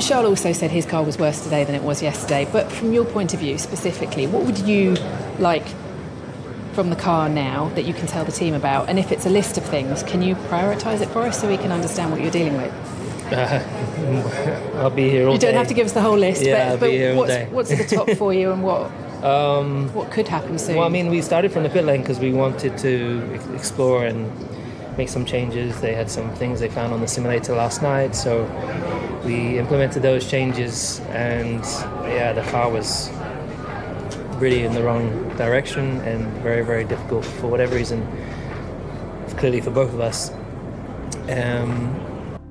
Charles also said his car was worse today than it was yesterday, but from your point of view specifically, what would you like from the car now that you can tell the team about? And if it's a list of things, can you prioritise it for us so we can understand what you're dealing with? I'll be here all day. You don't have to give us the whole list, yeah, but I'll be here all day. What's at the top for you, and what could happen soon? Well, I mean, we started from the pit lane because we wanted to explore and make some changes. They had some things they found on the simulator last night, so we implemented those changes, and yeah, the car was really in the wrong direction and very, very difficult for whatever reason, clearly for both of us.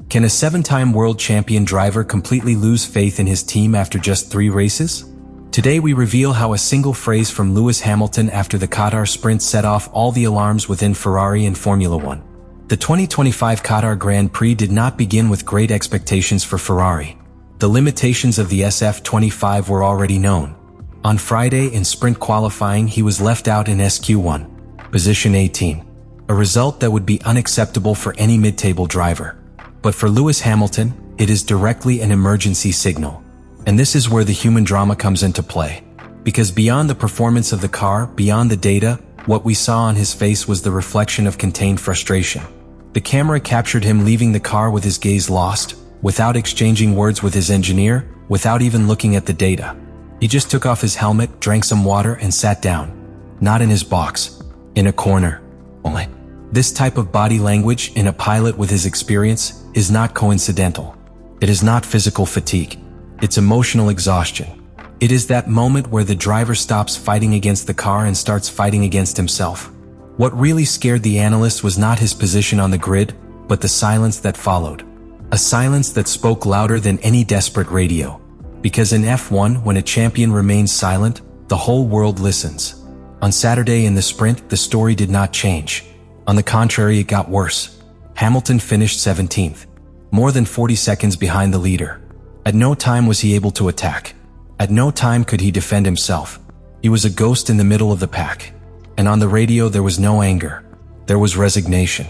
Can a 7-time world champion driver completely lose faith in his team after just 3 races? Today we reveal how a single phrase from Lewis Hamilton after the Qatar Sprint set off all the alarms within Ferrari and Formula One. The 2025 Qatar Grand Prix did not begin with great expectations for Ferrari. The limitations of the SF25 were already known. On Friday in sprint qualifying, he was left out in SQ1, position 18, a result that would be unacceptable for any mid-table driver. But for Lewis Hamilton, it is directly an emergency signal. And this is where the human drama comes into play. Because beyond the performance of the car, beyond the data, what we saw on his face was the reflection of contained frustration. The camera captured him leaving the car with his gaze lost, without exchanging words with his engineer, without even looking at the data. He just took off his helmet, drank some water, and sat down. Not in his box, in a corner. Only. This type of body language in a pilot with his experience is not coincidental. It is not physical fatigue. It's emotional exhaustion. It is that moment where the driver stops fighting against the car and starts fighting against himself. What really scared the analyst was not his position on the grid, but the silence that followed. A silence that spoke louder than any desperate radio. Because in F1, when a champion remains silent, the whole world listens. On Saturday in the sprint, the story did not change. On the contrary, it got worse. Hamilton finished 17th, more than 40 seconds behind the leader. At no time was he able to attack. At no time could he defend himself. He was a ghost in the middle of the pack. And on the radio there was no anger. There was resignation.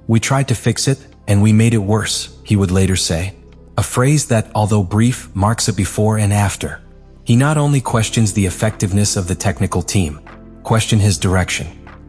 We tried to fix it, and we made it worse, he would later say. A phrase that, although brief, marks a before and after. He not only questions the effectiveness of the technical team, question his direction,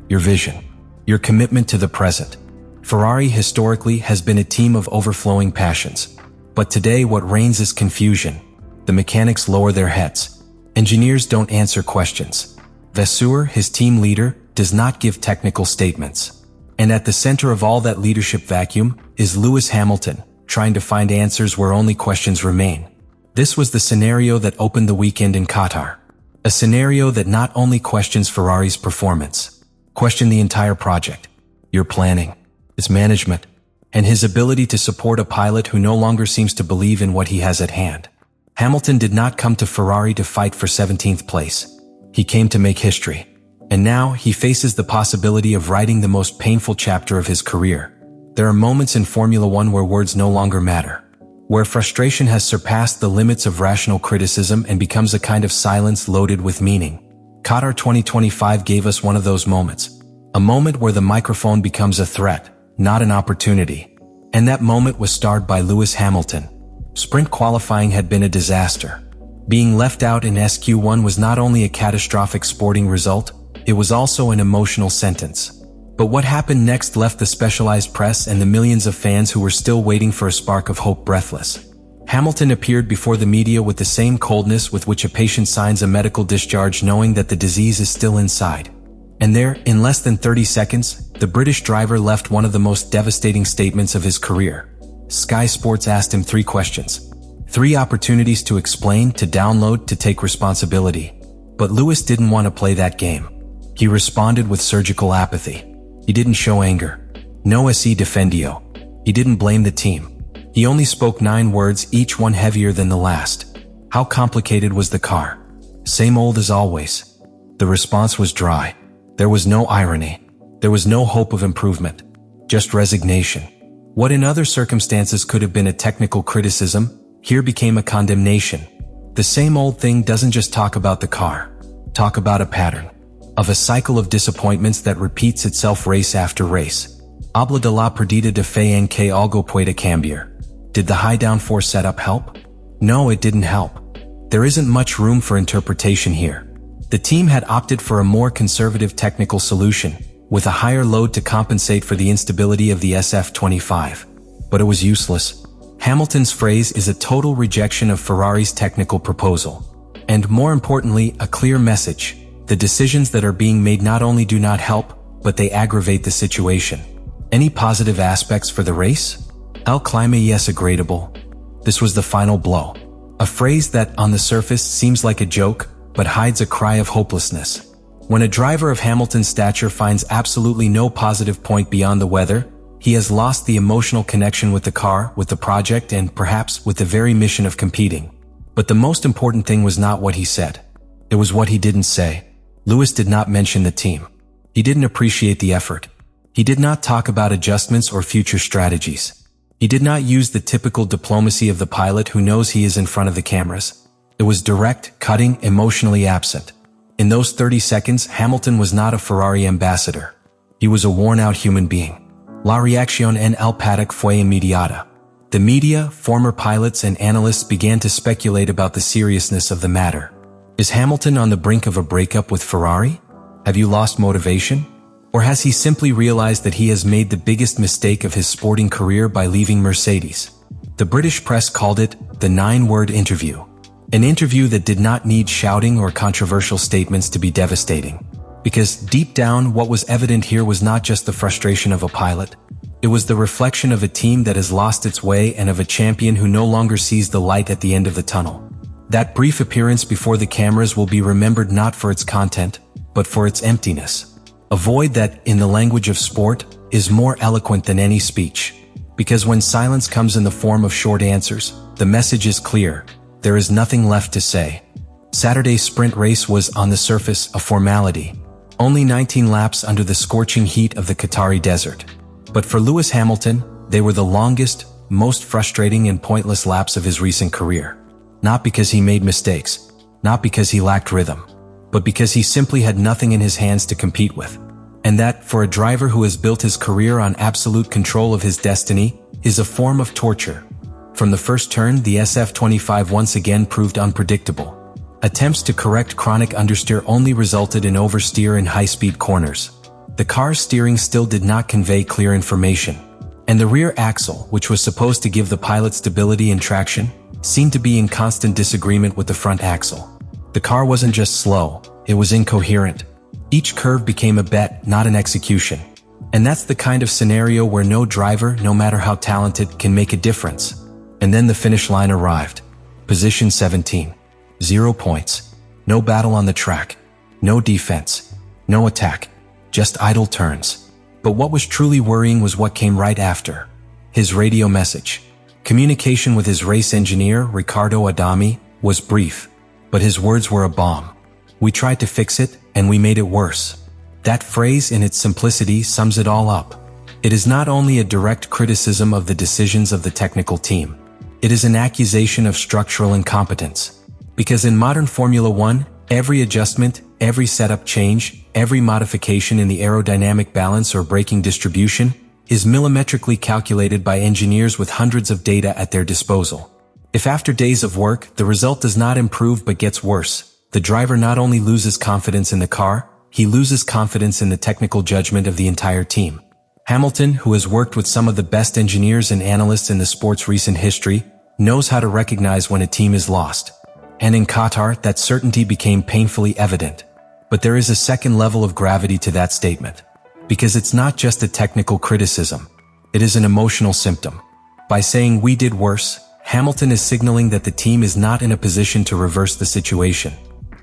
your vision, your commitment to the present. Ferrari historically has been a team of overflowing passions. But today what reigns is confusion. The mechanics lower their heads. Engineers don't answer questions. Vasseur, his team leader, does not give technical statements. And at the center of all that leadership vacuum is Lewis Hamilton, trying to find answers where only questions remain. This was the scenario that opened the weekend in Qatar. A scenario that not only questions Ferrari's performance, questioned the entire project, your planning, its management, and his ability to support a pilot who no longer seems to believe in what he has at hand. Hamilton did not come to Ferrari to fight for 17th place. He came to make history. And now he faces the possibility of writing the most painful chapter of his career. There are moments in Formula One where words no longer matter, where frustration has surpassed the limits of rational criticism and becomes a kind of silence loaded with meaning. Qatar 2025 gave us one of those moments, a moment where the microphone becomes a threat, not an opportunity. And that moment was starred by Lewis Hamilton. Sprint qualifying had been a disaster. Being left out in SQ1 was not only a catastrophic sporting result, it was also an emotional sentence. But what happened next left the specialized press and the millions of fans who were still waiting for a spark of hope breathless. Hamilton appeared before the media with the same coldness with which a patient signs a medical discharge knowing that the disease is still inside. And there, in less than 30 seconds, the British driver left one of the most devastating statements of his career. Sky Sports asked him 3 questions. 3 opportunities to explain, to download, to take responsibility. But Lewis didn't want to play that game. He responded with surgical apathy. He didn't show anger. No se defendio. He didn't blame the team. He only spoke 9 words, each one heavier than the last. How complicated was the car? Same old as always. The response was dry. There was no irony. There was no hope of improvement. Just resignation. What in other circumstances could have been a technical criticism, here became a condemnation. The same old thing doesn't just talk about the car. Talk about a pattern. Of a cycle of disappointments that repeats itself race after race. Habla de la perdida de fe en que algo pueda cambiar. Did the high downforce setup help? No, it didn't help. There isn't much room for interpretation here. The team had opted for a more conservative technical solution, with a higher load to compensate for the instability of the SF25. But it was useless. Hamilton's phrase is a total rejection of Ferrari's technical proposal. And more importantly, a clear message. The decisions that are being made not only do not help, but they aggravate the situation. Any positive aspects for the race? El clima yes agradable. This was the final blow. A phrase that, on the surface, seems like a joke, but hides a cry of hopelessness. When a driver of Hamilton's stature finds absolutely no positive point beyond the weather, he has lost the emotional connection with the car, with the project, and perhaps with the very mission of competing. But the most important thing was not what he said. It was what he didn't say. Lewis did not mention the team. He didn't appreciate the effort. He did not talk about adjustments or future strategies. He did not use the typical diplomacy of the pilot who knows he is in front of the cameras. It was direct, cutting, emotionally absent. In those 30 seconds, Hamilton was not a Ferrari ambassador. He was a worn-out human being. La reacción en el paddock fue inmediata. The media, former pilots, and analysts began to speculate about the seriousness of the matter. Is Hamilton on the brink of a breakup with Ferrari? Have you lost motivation? Or has he simply realized that he has made the biggest mistake of his sporting career by leaving Mercedes? The British press called it the 9-word interview. An interview that did not need shouting or controversial statements to be devastating. Because deep down, what was evident here was not just the frustration of a pilot. It was the reflection of a team that has lost its way and of a champion who no longer sees the light at the end of the tunnel. That brief appearance before the cameras will be remembered not for its content, but for its emptiness. A void that, in the language of sport, is more eloquent than any speech. Because when silence comes in the form of short answers, the message is clear. There is nothing left to say. Saturday's sprint race was, on the surface, a formality. Only 19 laps under the scorching heat of the Qatari desert. But for Lewis Hamilton, they were the longest, most frustrating and pointless laps of his recent career. Not because he made mistakes, not because he lacked rhythm, but because he simply had nothing in his hands to compete with. And that, for a driver who has built his career on absolute control of his destiny, is a form of torture. From the first turn, the SF25 once again proved unpredictable. Attempts to correct chronic understeer only resulted in oversteer in high-speed corners. The car's steering still did not convey clear information. And the rear axle, which was supposed to give the pilot stability and traction, seemed to be in constant disagreement with the front axle. The car wasn't just slow, it was incoherent. Each curve became a bet, not an execution. And that's the kind of scenario where no driver, no matter how talented, can make a difference. And then the finish line arrived. Position 17. 0 points. No battle on the track. No defense. No attack. Just idle turns. But what was truly worrying was what came right after. His radio message. Communication with his race engineer, Riccardo Adami, was brief. But his words were a bomb. We tried to fix it, and we made it worse. That phrase in its simplicity sums it all up. It is not only a direct criticism of the decisions of the technical team. It is an accusation of structural incompetence. Because in modern Formula One, every adjustment, every setup change, every modification in the aerodynamic balance or braking distribution is millimetrically calculated by engineers with hundreds of data at their disposal. If after days of work, the result does not improve but gets worse, the driver not only loses confidence in the car, he loses confidence in the technical judgment of the entire team. Hamilton, who has worked with some of the best engineers and analysts in the sport's recent history, knows how to recognize when a team is lost. And in Qatar, that certainty became painfully evident. But there is a second level of gravity to that statement. Because it's not just a technical criticism. It is an emotional symptom. By saying we did worse, Hamilton is signaling that the team is not in a position to reverse the situation.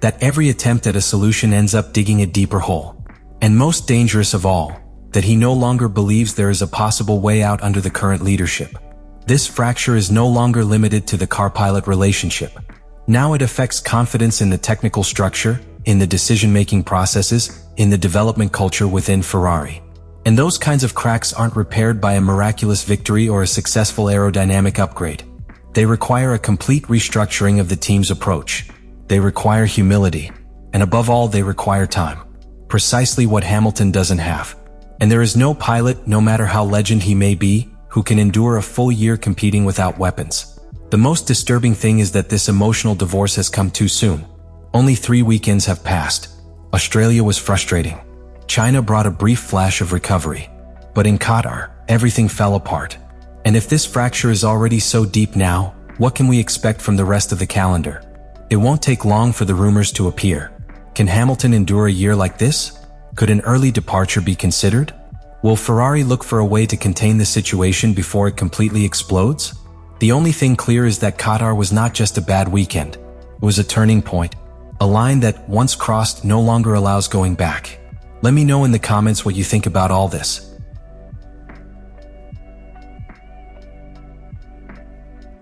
That every attempt at a solution ends up digging a deeper hole. And most dangerous of all, that he no longer believes there is a possible way out under the current leadership. This fracture is no longer limited to the car-pilot relationship. Now it affects confidence in the technical structure, in the decision-making processes, in the development culture within Ferrari. And those kinds of cracks aren't repaired by a miraculous victory or a successful aerodynamic upgrade. They require a complete restructuring of the team's approach. They require humility. And above all, they require time. Precisely what Hamilton doesn't have. And there is no pilot, no matter how legend he may be, who can endure a full year competing without weapons. The most disturbing thing is that this emotional divorce has come too soon. Only 3 weekends have passed. Australia was frustrating. China brought a brief flash of recovery. But in Qatar, everything fell apart. And if this fracture is already so deep now, what can we expect from the rest of the calendar? It won't take long for the rumors to appear. Can Hamilton endure a year like this? Could an early departure be considered? Will Ferrari look for a way to contain the situation before it completely explodes? The only thing clear is that Qatar was not just a bad weekend. It was a turning point. A line that, once crossed, no longer allows going back. Let me know in the comments what you think about all this.